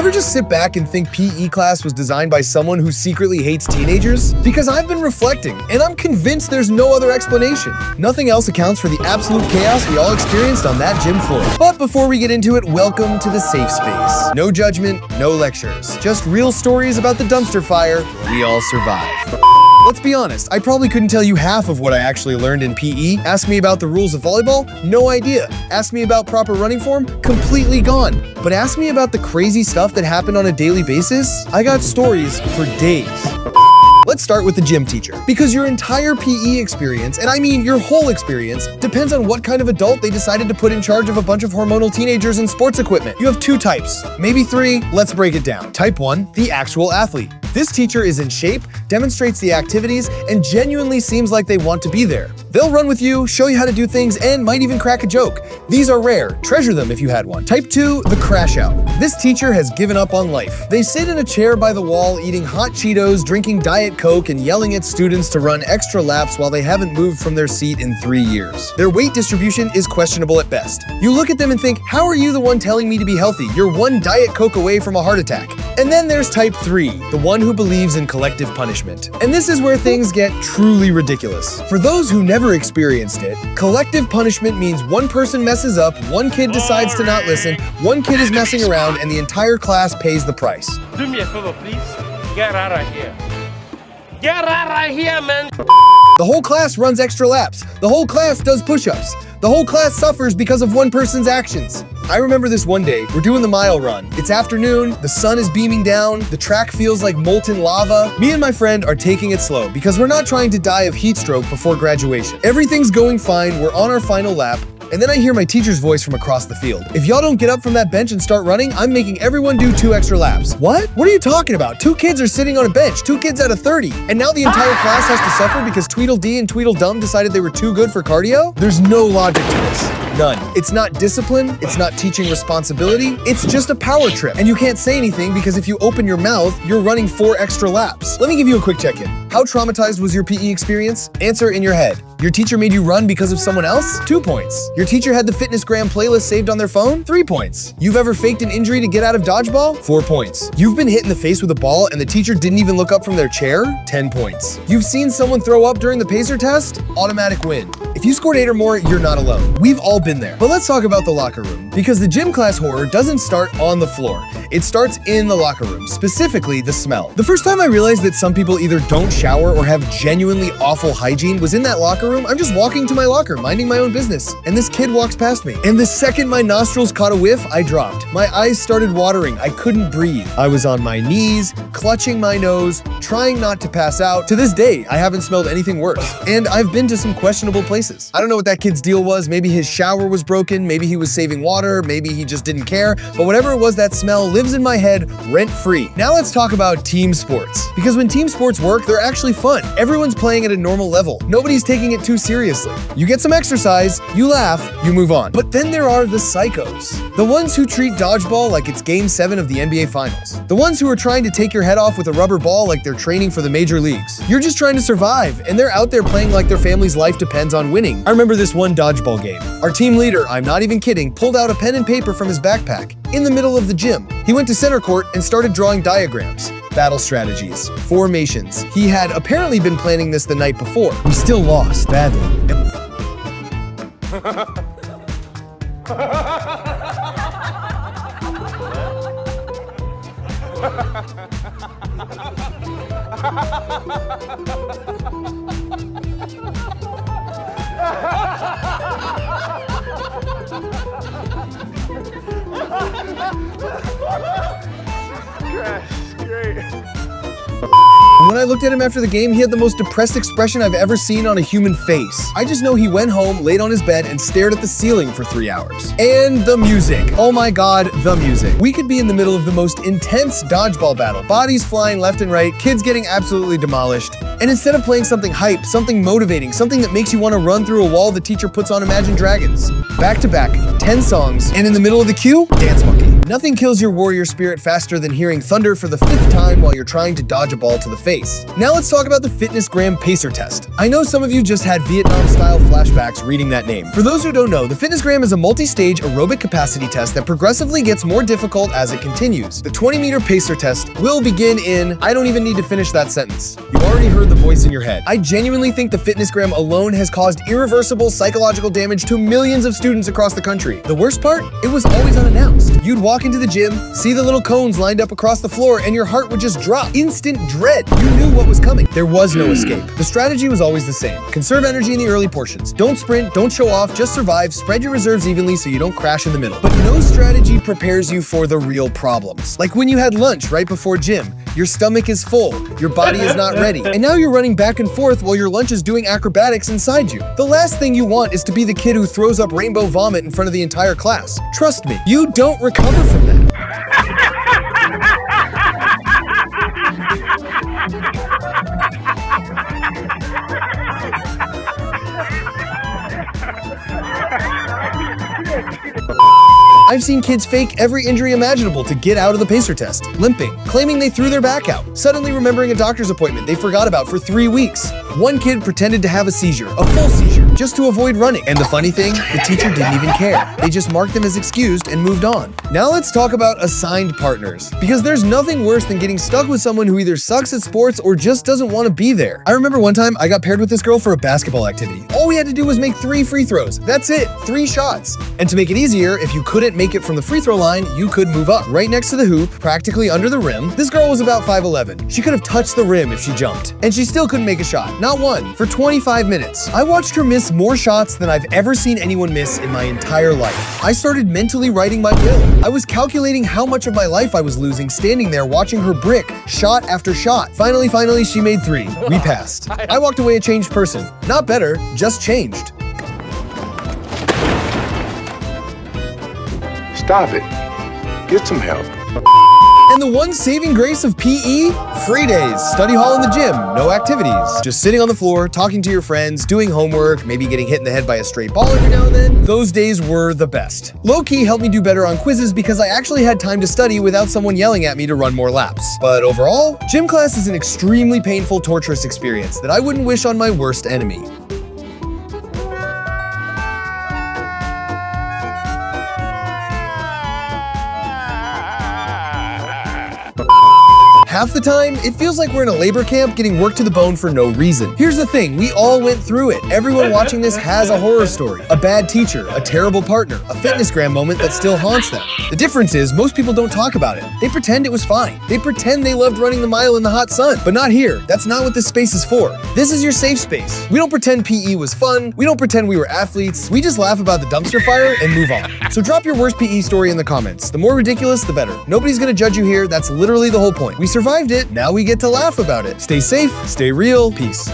ever just sit back and think PE class was designed by someone who secretly hates teenagers? Because I've been reflecting, and I'm convinced there's no other explanation. Nothing else accounts for the absolute chaos we all experienced on that gym floor. But before we get into it, welcome to the safe space. No judgment, no lectures, just real stories about the dumpster fire we all survived. Let's be honest, I probably couldn't tell you half of what I actually learned in PE. Ask me about the rules of volleyball, no idea. Ask me about proper running form, completely gone. But ask me about the crazy stuff that happened on a daily basis, I got stories for days. Let's start with the gym teacher, because your entire PE experience, and I mean your whole experience, depends on what kind of adult they decided to put in charge of a bunch of hormonal teenagers and sports equipment. You have two types, maybe three. Let's break it down. Type 1, the actual athlete. This teacher is in shape, demonstrates the activities, and genuinely seems like they want to be there. They'll run with you, show you how to do things, and might even crack a joke. These are rare. Treasure them if you had one. Type 2, the crash out. This teacher has given up on life. They sit in a chair by the wall, eating hot Cheetos, drinking Diet Coke, and yelling at students to run extra laps while they haven't moved from their seat in 3 years. Their weight distribution is questionable at best. You look at them and think, how are you the one telling me to be healthy? You're one Diet Coke away from a heart attack. And then there's type 3, the one who believes in collective punishment. And this is where things get truly ridiculous. For those who never experienced it, collective punishment means one person messes up, one kid decides to not listen, one kid is messing around, and the entire class pays the price. Do me a favor, please. Get out of here. Get out of here, man. The whole class runs extra laps. The whole class does push-ups. The whole class suffers because of one person's actions. I remember this one day, we're doing the mile run. It's afternoon, the sun is beaming down, the track feels like molten lava. Me and my friend are taking it slow because we're not trying to die of heat stroke before graduation. Everything's going fine, we're on our final lap, and then I hear my teacher's voice from across the field. If y'all don't get up from that bench and start running, I'm making everyone do 2 extra laps. What? What are you talking about? 2 kids are sitting on a bench, 2 kids out of 30. And now the entire class has to suffer because Tweedledee and Tweedledum decided they were too good for cardio? There's no logic to this. None. It's not discipline, it's not teaching responsibility, it's just a power trip. And you can't say anything because if you open your mouth, you're running 4 extra laps. Let me give you a quick check-in. How traumatized was your PE experience? Answer in your head. Your teacher made you run because of someone else? 2 points. Your teacher had the Fitnessgram playlist saved on their phone? 3 points. You've ever faked an injury to get out of dodgeball? 4 points. You've been hit in the face with a ball and the teacher didn't even look up from their chair? 10 points. You've seen someone throw up during the pacer test? Automatic win. If you scored 8 or more, you're not alone. We've all been there. But let's talk about the locker room, because the gym class horror doesn't start on the floor. It starts in the locker room, specifically the smell. The first time I realized that some people either don't shower or have genuinely awful hygiene was in that locker room. I'm just walking to my locker, minding my own business, and this kid walks past me. And the second my nostrils caught a whiff, I dropped. My eyes started watering. I couldn't breathe. I was on my knees, clutching my nose, trying not to pass out. To this day, I haven't smelled anything worse. And I've been to some questionable places. I don't know what that kid's deal was. Maybe his shower was broken. Maybe he was saving water. Maybe he just didn't care. But whatever it was, that smell lives in my head rent-free. Now let's talk about team sports. Because when team sports work, they're actually fun. Everyone's playing at a normal level. Nobody's taking it too seriously. You get some exercise, you laugh, you move on. But then there are the psychos. The ones who treat dodgeball like it's Game 7 of the NBA Finals. The ones who are trying to take your head off with a rubber ball like they're training for the major leagues. You're just trying to survive, and they're out there playing like their family's life depends on winning. I remember this one dodgeball game. Our team leader, I'm not even kidding, pulled out a pen and paper from his backpack in the middle of the gym. He went to center court and started drawing diagrams, battle strategies, formations. He had apparently been planning this the night before. We still lost badly. Great. When I looked at him after the game, he had the most depressed expression I've ever seen on a human face. I just know he went home, laid on his bed, and stared at the ceiling for 3 hours. And the music. Oh my God, the music. We could be in the middle of the most intense dodgeball battle. Bodies flying left and right, kids getting absolutely demolished. And instead of playing something hype, something motivating, something that makes you want to run through a wall, the teacher puts on Imagine Dragons. Back to back, 10 songs, and in the middle of the queue, Dance Monkey. Nothing kills your warrior spirit faster than hearing thunder for the 5th time while you're trying to dodge a ball to the face. Now let's talk about the FitnessGram Pacer Test. I know some of you just had Vietnam-style flashbacks reading that name. For those who don't know, the FitnessGram is a multi-stage aerobic capacity test that progressively gets more difficult as it continues. The 20-meter pacer test will begin in... I don't even need to finish that sentence. You already heard the voice in your head. I genuinely think the FitnessGram alone has caused irreversible psychological damage to millions of students across the country. The worst part? It was always unannounced. You'd walk into the gym, see the little cones lined up across the floor, and your heart would just drop. Instant dread. You knew what was coming. There was no escape. The strategy was always the same. Conserve energy in the early portions. Don't sprint, don't show off, just survive, spread your reserves evenly so you don't crash in the middle. But no strategy prepares you for the real problems. Like when you had lunch right before gym. Your stomach is full, your body is not ready, and now you're running back and forth while your lunch is doing acrobatics inside you. The last thing you want is to be the kid who throws up rainbow vomit in front of the entire class. Trust me, you don't recover from that. I've seen kids fake every injury imaginable to get out of the pacer test, limping, claiming they threw their back out, suddenly remembering a doctor's appointment they forgot about for 3 weeks. One kid pretended to have a seizure, a full seizure, just to avoid running. And the funny thing, the teacher didn't even care. They just marked them as excused and moved on. Now let's talk about assigned partners, because there's nothing worse than getting stuck with someone who either sucks at sports or just doesn't want to be there. I remember one time I got paired with this girl for a basketball activity. All we had to do was make 3 free throws. That's it, 3 shots. And to make it easier, if you couldn't make it from the free throw line, you could move up. Right next to the hoop, practically under the rim, this girl was about 5'11". She could have touched the rim if she jumped. And she still couldn't make a shot, not one, for 25 minutes. I watched her miss more shots than I've ever seen anyone miss in my entire life. I started mentally writing my will. I was calculating how much of my life I was losing standing there watching her brick shot after shot. Finally, she made 3. We passed. I walked away a changed person. Not better, just changed. Stop it. Get some help. And the one saving grace of PE? Free days, study hall in the gym, no activities. Just sitting on the floor, talking to your friends, doing homework, maybe getting hit in the head by a stray ball every now and then. Those days were the best. Low-key helped me do better on quizzes because I actually had time to study without someone yelling at me to run more laps. But overall, gym class is an extremely painful, torturous experience that I wouldn't wish on my worst enemy. Half the time, it feels like we're in a labor camp getting worked to the bone for no reason. Here's the thing, we all went through it. Everyone watching this has a horror story. A bad teacher, a terrible partner, a FitnessGram moment that still haunts them. The difference is, most people don't talk about it. They pretend it was fine. They pretend they loved running the mile in the hot sun. But not here. That's not what this space is for. This is your safe space. We don't pretend PE was fun. We don't pretend we were athletes. We just laugh about the dumpster fire and move on. So drop your worst PE story in the comments. The more ridiculous, the better. Nobody's gonna judge you here. That's literally the whole point. We survived it. Now we get to laugh about it. Stay safe, stay real, peace.